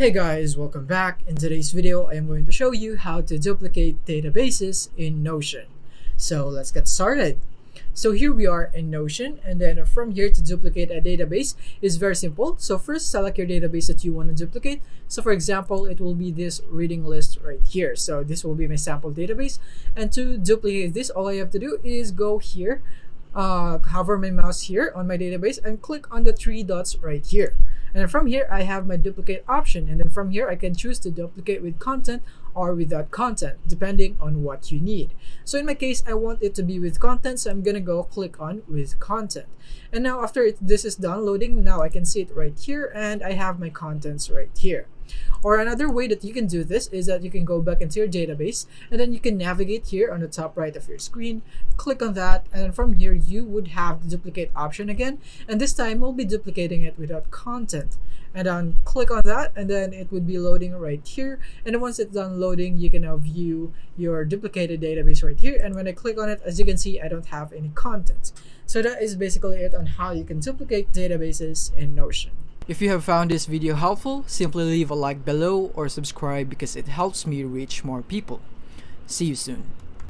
Hey guys, welcome back. In today's video, I am going to show you how to duplicate databases in Notion. So let's get started. So here we are in Notion, and then from here to duplicate a database is very simple. So first, select your database that you want to duplicate. So for example, it will be this reading list right here. So this will be my sample database. And to duplicate this, all I have to do is go here, hover my mouse here on my database and click on the three dots right here. And then from here, I have my duplicate option. And then from here, I can choose to duplicate with content or without content, depending on what you need. So in my case, I want it to be with content. So I'm going to go click on with content. And now after this is done loading, now I can see it right here. And I have my contents right here. Or another way that you can do this is that you can go back into your database and then you can navigate here on the top right of your screen, click on that, and then from here you would have the duplicate option again, and this time we'll be duplicating it without content. And then click on that and then it would be loading right here, and then once it's done loading, you can now view your duplicated database right here. And when I click on it, as you can see, I don't have any content. So that is basically it on how you can duplicate databases in Notion. If you have found this video helpful, simply leave a like below or subscribe because it helps me reach more people. See you soon.